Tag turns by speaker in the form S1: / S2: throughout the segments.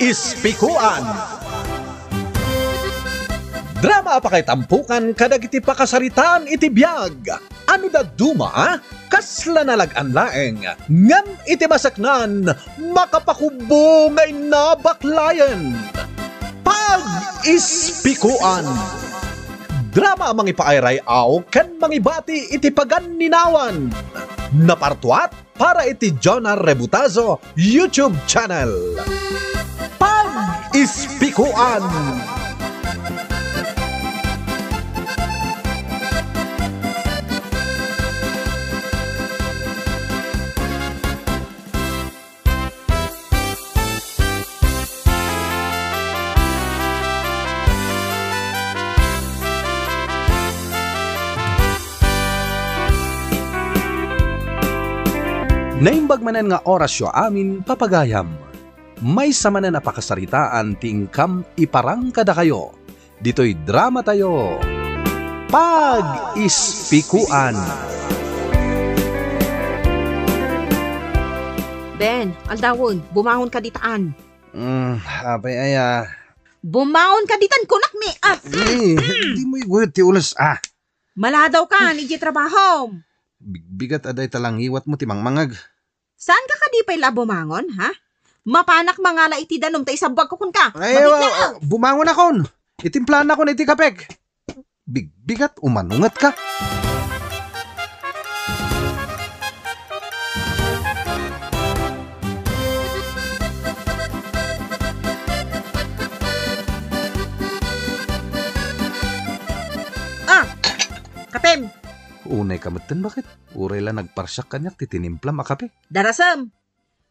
S1: Ispikuan. Drama pa kay tampukan kadag iti pakasaritaan iti biyag. Ano da duma, kasla nalagan laeng. Ngam iti masaknan, makapakubo ngay nabaklayan. Pag-ispikuan. Drama mangipairay aw ken mangibati iti paganinawan. Napartuat para iti Jonah Rebutazo YouTube channel. Pag-ispikuan.
S2: Naimbag manan nga orasyo amin papagayam. May samanan na pakasaritaan tingkam iparang kada kayo. Dito'y drama tayo. Pag-ispikuan.
S3: Ben, aldawon, bumangon ka ditaan.
S2: Apay aya.
S3: Bumangon ka ditan, kunak mi.
S2: Hindi mo iguhit ti ulas.
S3: Maladaw ka, niji trabaho.
S2: Bigat aday talang iwat mo timang mangag.
S3: Saan ka kadipay la bumangon, ha? Mapanak mga la iti danom, ta isabag ko kun ka.
S2: Bumangon akon. Itimplan ako na iti kapek. Bigat, umanungat ka.
S3: Kapem.
S2: Unay kamatan bakit? Uray lang nagparsyak kanyak titinimpla makape.
S3: Darasam.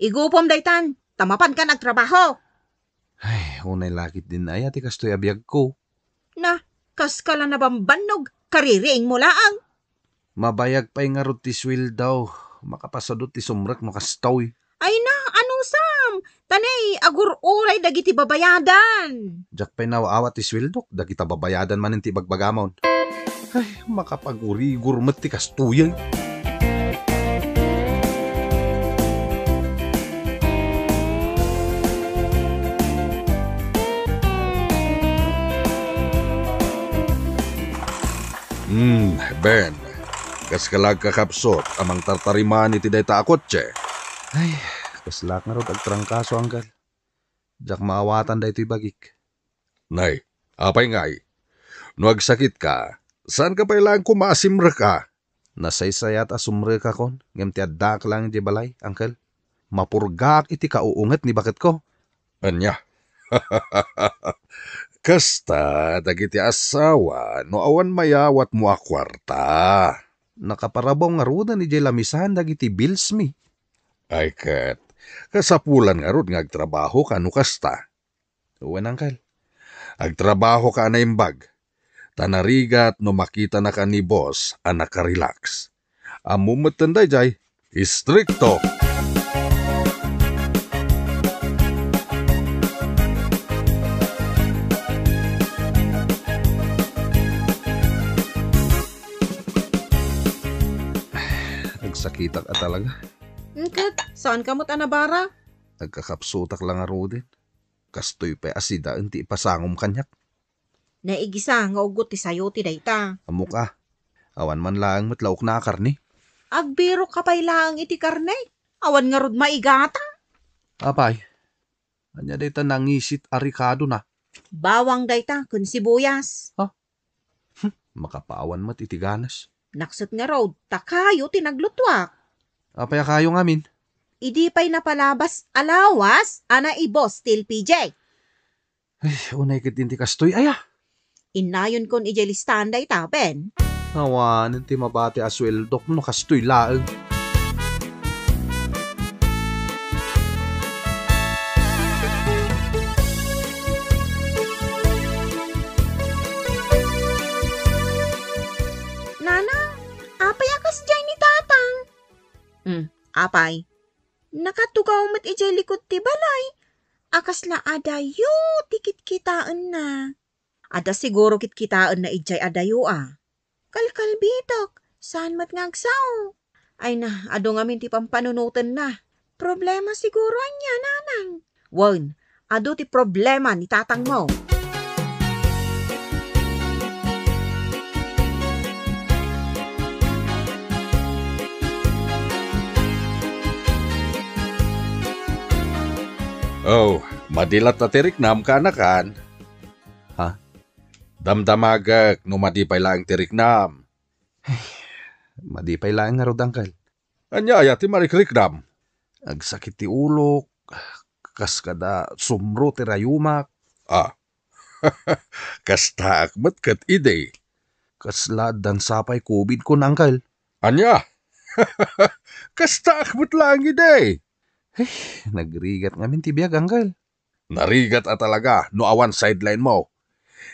S3: Igupom daytan. Tamapan ka nagtrabaho.
S2: Ay, unay lakit din ay ati kastoy abiyag ko.
S3: Na, kas ka lang nabambanog. Kaririing mo laang.
S2: Mabayag pa'y nga ro ti swil daw. Makapasadot ti sumrak makastaw.
S3: Ay na, anong sam? Tanay, agur uray dagiti babayadan.
S2: Jak pa'y nawaawat ti swildok. Dagita babayadan man ti bagbagamon. Ay, makapag-uri-gur ti kastuyan. Ben, kaskalag kakapsot, amang tartariman iti day taakotse. Ay, kaslak nga rod agtrangkaso anggal. Jak maawatan day ito'y bagik. Nay, apay ngay, nuagsakit ka, saan ka pa ilang kumasimre ka? Nasaysayat asumre ka kon, ngem ti addak lang di balay, angkel. Mapurgak iti kauunget ni bakit ko. Anya? Kasta, dagiti asawa, no awan mayawat mo akwarta. Nakaparabaw nga ruda ni jay lamisahan dagiti bills mi. Ay kat, kasapulan nga rod nga agtrabaho ka no kasta. Uwan angkel, agtrabaho ka na imbag. Tanarigat no makita na ka ni boss, anak ka relax. Amumatan day jay, istrikto. Nagsakitak ka talaga.
S3: Saan ka mo't anabara?
S2: Nagkakapsutak lang nga rodin. Kastoy pa asida, hindi ipasangom kanyak.
S3: Naigisa nga ugot ti sayo ti dayta.
S2: Amok awan man lang matlaok na karni.
S3: Agbiro ka pa'y laang iti karne. Awan nga rod maigata.
S2: Apay, anya dayta nangisit arikado na.
S3: Bawang dayta kun sibuyas.
S2: Makapaawan mat itiganas.
S3: Naksot nga rod, takayo tinaglutwak.
S2: Apay kayo ngamin.
S3: Idi pa'y napalabas alawas, ana ibos til PJ.
S2: Ay, unay kit inti kastoy,
S3: Inayon kon ije listahan dayta, Ben.
S2: Awan, inti mabati asweldok no kastoy laeng.
S3: Apay, nakatugaw mat ije likod ti balay. Akas la adayo, tikit kitaan na. Ada siguro kit kitaan na ijay adayo Kalkalbitok, saan mat ngagsaw? Ay na, ado ngamin ti pampanunutan na. Problema siguro anya, nanang. Wan, Ado ti problema ni tatang mo.
S2: Oh, madilat na tiriknam ka na kan. Ha? Damdamagak no madipay lang tiriknam. Madipay lang nga rod, Uncle. Anya, ti marikriknam. Agsakit ti ulo, kas kada sumro ti rayumak. Ah, kasta akmat kat ide. Kaslad dan sapay COVID ko, Uncle. Anya? Kasta akmat lang ide. Nagrigat ngamin ti biyag, Uncle. Narigat at talaga, no awan sideline mo.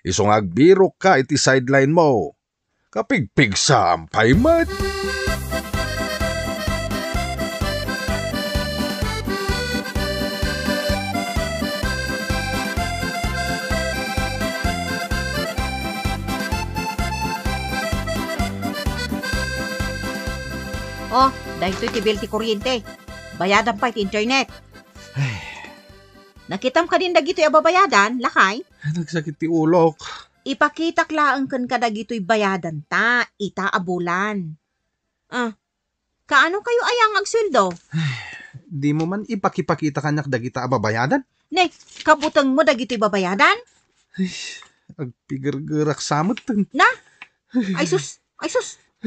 S2: Isong agbiro ka iti sideline mo. Kapigpig sa ampay mat.
S3: Oh, dahil ito'y tibil ti kuryente. Bayadan pa iti internet. Nakitam ka din dagito'y ababayadan, lakay?
S2: Nagsakit ti ulok.
S3: Ipakitak laang kan ka dagito'y bayadan ta, ita abulan. Kaano kayo ayang agsweldo?
S2: Di mo man ipakipakita kanyak dagita ababayadan?
S3: Ne, kabutang mo dagito'y babayadan?
S2: Agpigargarak samot.
S3: Na? Ay sus!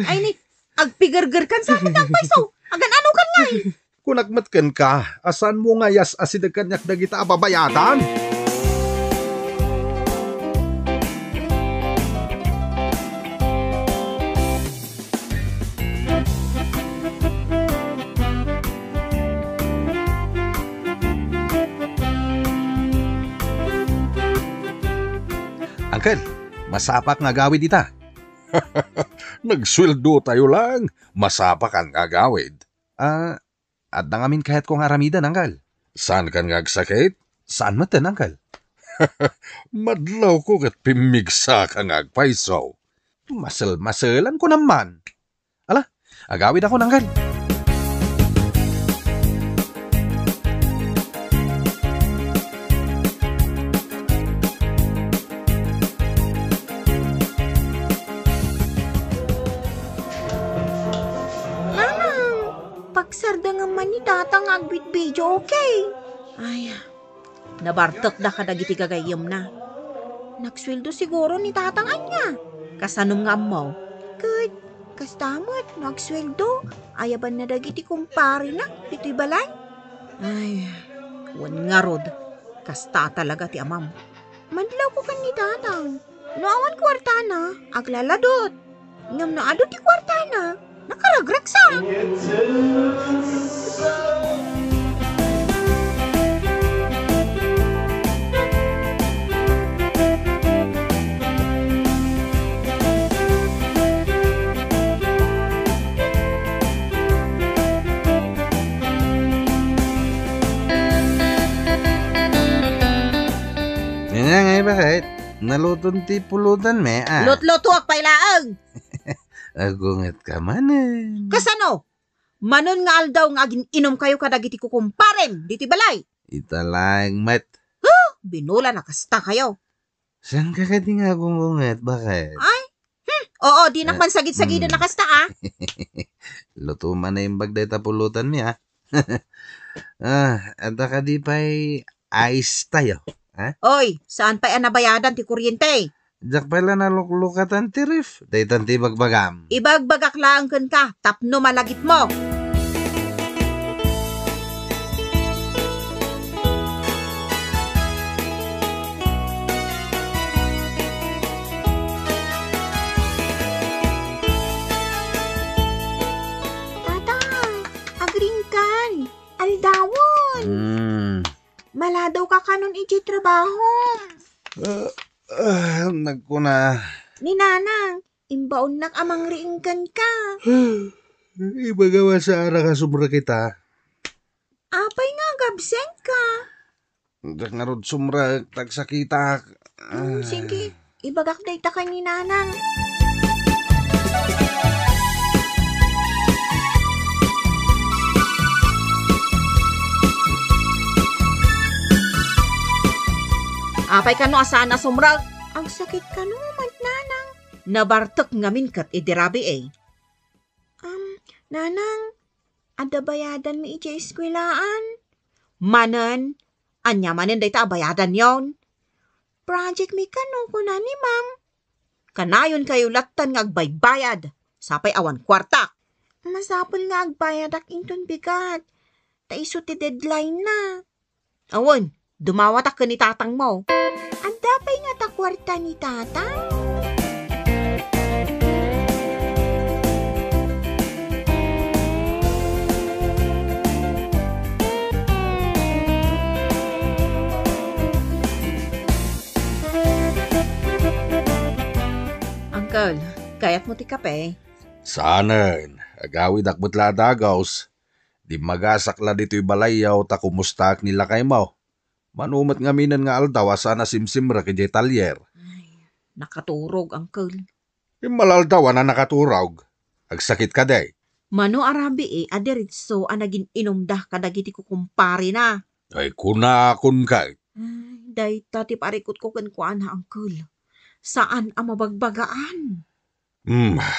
S3: Ay ni, agpigargar kan sa akin ng paiso. Agan ano kan nga eh.
S2: Kung nagmatkan ka, asan mo nga yas asidag kanyak dagita ababayadan? Uncle, masapak nga gawid ita. Nagsweldo tayo lang, masapak ang gagawid. At nangamin kahit kong aramidan, Uncle. Saan kan ngagsakit? Saan matan, Uncle? Madlaw ko kat pimigsa ka ngagpaisaw. Masalan ko naman. Ala, agawid ako, Uncle.
S3: Pagsarda nga man ni tatang agbit video, okay? Ay, nabartok na ka dagiti gagayom na. Nagsweldo siguro ni tatang anya. Kasanom nga mo. Good. Kastamot, nagsweldo. Ayaban na dagiti kumpare na. Dito'y balay. Ay, wan nga rod. Kasta talaga ti amam. Madlaw ko kan ni tatang. Noawan kwarta na, aglaladot. Ngam na adot ti kwarta na. Nakaragrag sa.
S2: Yan nga bakit? Naluton ti pulutan me
S3: Lot-lotuak pailaang.
S2: Agungat ka manen.
S3: Kasano? Manon nga aldaw nga agin inom kayo kadagiti kukumparem. Diti balay.
S2: Italang mat.
S3: Binula na kasta kayo.
S2: Saan ka kati nga gungungat? Bakit?
S3: Ay, oo, di nakman sagid-sagida na kasta
S2: Luto man na yung bagday tapulutan mi anta ka di pa'y ice tayo.
S3: Oy, saan pa nabayadan ti kuryente?
S2: Diyak pala naluklukatan ti rif. Daytan ti bagbagam.
S3: Ibagbagak lang kan ka, tapno malagit mo. Tatang, agringkan, aldawon. Maladaw ka kanon iti trabaho.
S2: Nagkuna.
S3: Ni nanang, imbaon nak amang riingkan ka.
S2: Iba gawa sa ara ka sumra kita.
S3: Apay nga gabseng ka.
S2: Dak nga rod sumra tagsakita.
S3: Sige, ibagak na ita ka ni nanang. Apay ka no asana sumrag. Ang sakit ka no, nanang. Nabartok ngamin kat idirabi eh. Nanang, ada bayadan mi iti eskwelaan. Manan, anya manan day ta bayadan yon. Project mi kano ko na ni ma'am. Kanayon kayo latan nga agbaybayad. Sapay awan kwarta. Masapol nga agbayad ak inton bigat. Taiso ti deadline na. Awon, dumawat ak ni tatang mo. Ang dapay nga ta kwarta ni tatang. Uncle, kayat mo ti kape?
S2: Sanan, agawid akbot la dagaws. Di magasakla dito'y balayaw ta kumustak nila kay Mau. Manumat nga minan nga aldaw asana simsimra kay talyer.
S3: Ay, nakaturog, Uncle.
S2: Malaldaw na nakaturog. Agsakit ka day.
S3: Mano arabi adiritso naging inumdah kadagiti ko kumpari na.
S2: Ay kunakon kay.
S3: Ay, day tati parikot ko kuan ha, Uncle. Saan ang mabagbagaan?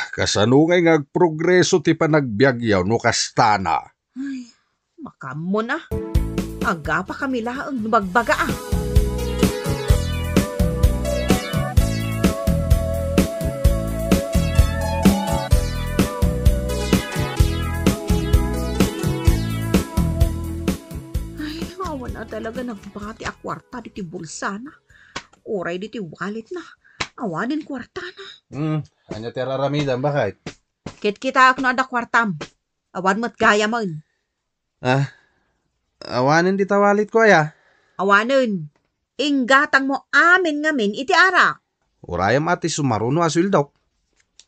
S2: Kasano ngay ngagprogreso ti panagbiagyaw no kastana.
S3: Ay, makamo na. Aga pa kami laang mabagbagaan. Ay, awan na talaga nagbati a kwarta diti bulsa na. Oray diti wallet na. Awanin kwarta na.
S2: Anya ti raramidan bakit?
S3: Kit kita ako na da kwartam. Awan mo't gaya man.
S2: Awanin di tawalit ko ya.
S3: Awanin. Inggatang mo amin ngamin iti ara.
S2: Urayam ati sumaruno aswildok.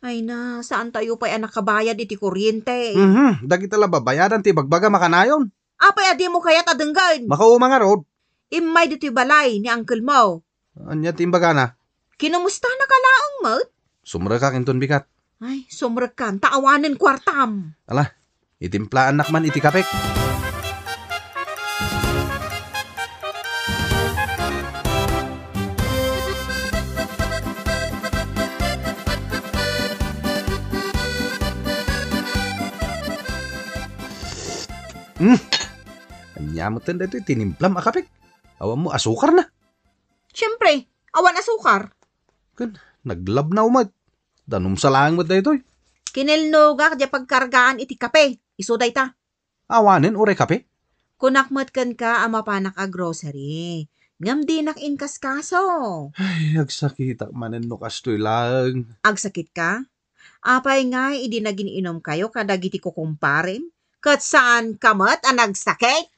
S3: Ay na, saan tayo pa'y nakabayad iti kuryente?
S2: Dagi tala babayadan ti bagbaga makanayon.
S3: Apay adi mo kaya tadenggan.
S2: Makauma nga rod.
S3: Imay diti balay ni Uncle Mo.
S2: Anya ti imbaga na.
S3: Kinumusta na kalaang mo?
S2: Sumra ka kinton bikat.
S3: Ay, sumrekan, taawanin kwartam.
S2: Ala, itimplaan nakman iti kapek. Anyamutan dito tinimplam akapik. Awan mo asukar na.
S3: Siyempre, awan asukar.
S2: Naglab na umad. Danum sa lang mo dito.
S3: Kinilnoga kadya pagkargaan iti kape. Isuday ta.
S2: Awanin uray kape.
S3: Kunakmat kan ka amapanak a grocery. Ngam di nakinkas kaso.
S2: Ay, agsakita manen no kastoy lang.
S3: Agsakit ka? Apay nga, idi nagininom kayo kadagiti ko kumparin. Kat saan kamat ang nagsakit?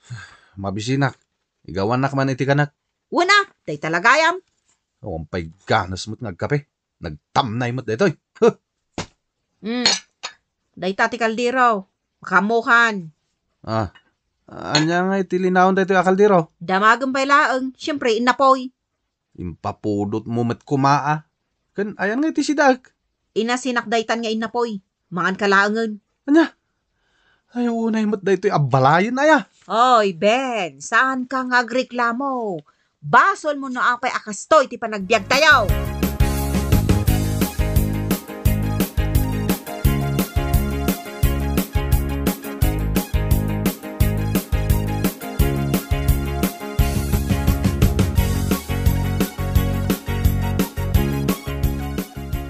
S2: Mabisinak. Igawan nak man iti kanak.
S3: Una, day talagayam.
S2: Awampay ganas mo't ngagkape. Nagtamnay mo't dito.
S3: Day tati kaldiro. Makamuhan.
S2: Anya nga itilinawon dito akaldiro.
S3: Damagang pailaang, siyempre inapoy.
S2: Impapudot mo met kumaa. Kan ayan nga iti sidag.
S3: Inasinakdaytan nga inapoy. Mangan kalaangan.
S2: Anya? Ay, unay mo't dito abalayan na ya.
S3: Oy, Ben, saan ka nga agreklamo? Basol mo na apay akastoy ti panagbiag tayaw.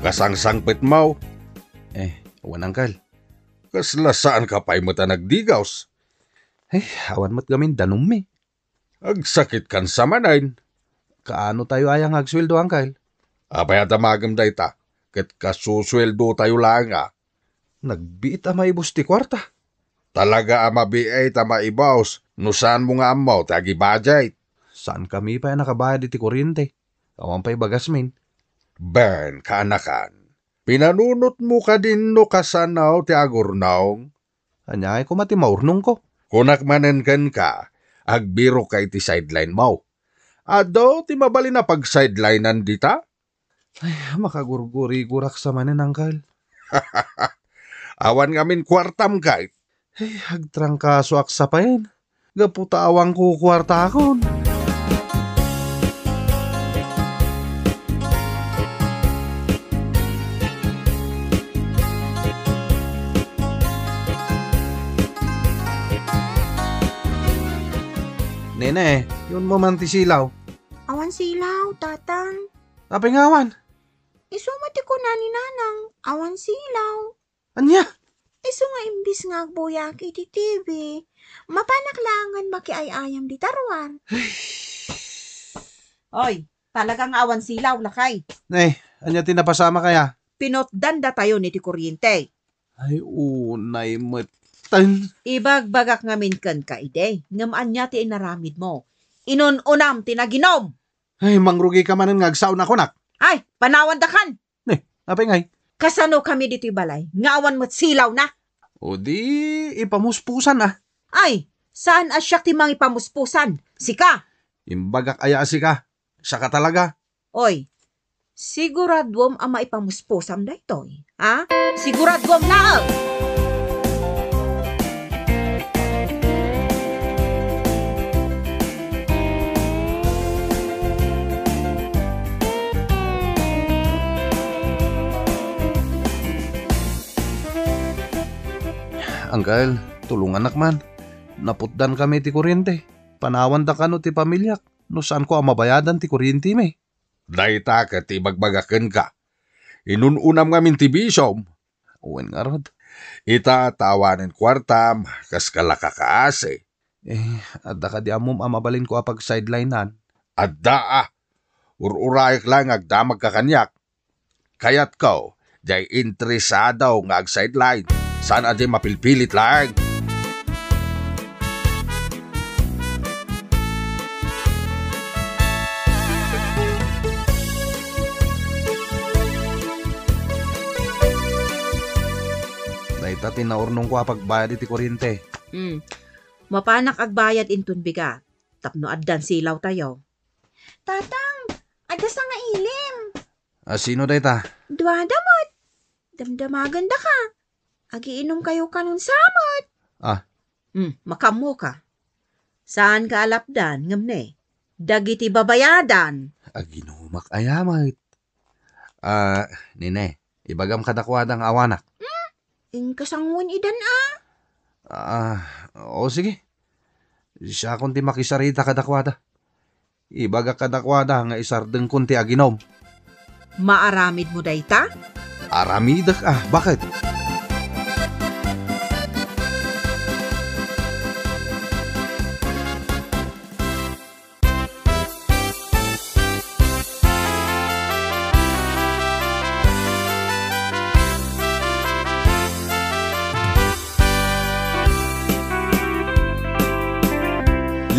S2: Kasangsangpit mo. Awan angkal. Kasla saan ka pa'y mata nagdigaws? Awan mo't gamin danumi. Agsakit kan sa manayin. Kaano tayo ayang agsweldo angkal? Apay at amagam day ta. Kat kasusweldo tayo lang Nagbiit ama ibus ti kwarta. Talaga ama biay ta maibaws. No saan mo nga amaw tagi budget. Saan kami pa nakabayad iti kuryente? Awan pa'y bagasmin. Bern, kaanakan. Pinanunot mo ka din no kasanaw ti agurnaong. Anya ay kumati maurnong ko. Kunakmanen kan ka, agbiro ka iti sideline mo. Ado, ti mabali na pag sidelinean dita? Ay, makagurguri-gurak sa manen, angkal. Awan ngamin kwartam kahit. Ay, agtrangkaso aksapain. Gaputa awang ko kwarta akon. Nene, yun mo man ti silaw.
S3: Awan silaw, tatang.
S2: Tapay ngawan.
S3: Isumati ko na ni nanang. Awan silaw.
S2: Anya?
S3: Isu nga imbis nga agbuyak iti TV. Mapanaklangan makiayayam di tarwan. Oy, talagang awan silaw lakay.
S2: Nay, anya tinapasama kaya?
S3: Pinotdan da tayo ni ti kuryente.
S2: Ay, unay matan.
S3: Ibagbagak nga minkan ka ide. Ngam anya ti inaramid mo. Inununam tinaginom.
S2: Ay, mangrugi ka man nga agsaw na kunak.
S3: Ay, panawan da kan.
S2: Apay ngay.
S3: Kasano kami dito'y balay? Ngawan mo't silaw na.
S2: O di, ipamuspusan ah.
S3: Ay, saan asyak ti mga ipamuspusan? Sika.
S2: Imbagak aya si ka. Siya ka talaga.
S3: Oy, siguradwom ang maipamuspusam da ito'y. Ha? Siguradwom laang.
S2: Anggal, tulungan nakman. Naputdan kami ti kuryente. Panawan da kano ti pamilyak. No saan ko ang mabayadan ti kuryente me. Dayta ka ti bagbagaken ka. Inununam ngamin ti bisom. Uwen nga rod. Ita tawanin kwartam, kas kalakakaase. Adda ka di amom amabalin ko apag sidelinean. Adda ah. Ururayak lang agdamag ka kanyak. Kayat ko, jay interesado nga ag sideline. Saan adi mapilpilit lang? Dahita tinaurnong ko pagbayad iti kuryente.
S3: Mapanak agbayad intun biga. Tapno addan silaw tayo. Tatang, adda sa nga ilim.
S2: Sino dayta?
S3: Duwadamot. Damdamagan da ka. Agiinom kayo kanun samot. Makamo ka. Saan ka alapdan, ngamne? Dagiti babayadan.
S2: Aginumak ayamait. Nine, ibagam kadakwadang awanak.
S3: Ing kasangun idan
S2: O sige. Siya kunti makisarita kadakwada. Ibaga kadakwada nga isardeng kunti aginom.
S3: Maaramid mo dayta?
S2: Aramidak bakit?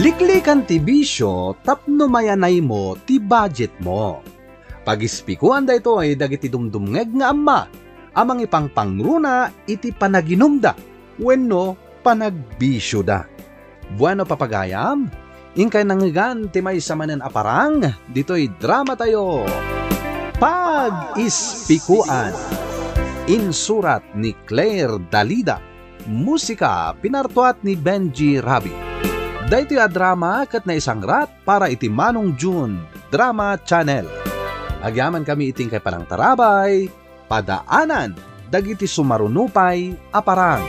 S1: Liklikan ti bisyo, tapno mayanay mo ti budget mo. Pagispikuan da ito ay dagiti dumdumngeg nga amma, amang ipang pangruna iti panaginumda, wenno panagbisyo da. Bueno papagayam, ingkay nangigan ti may samanen aparang, dito'y drama tayo. Pag-ispikuan. Insurat ni Claire Dalida. Musika pinartuat ni Benji Rabi. Dahito drama kat na isang rat para iti Manong June Drama Channel. Agyaman kami iting kay Parang Tarabay, padaanan, dagiti sumarunupay, aparang.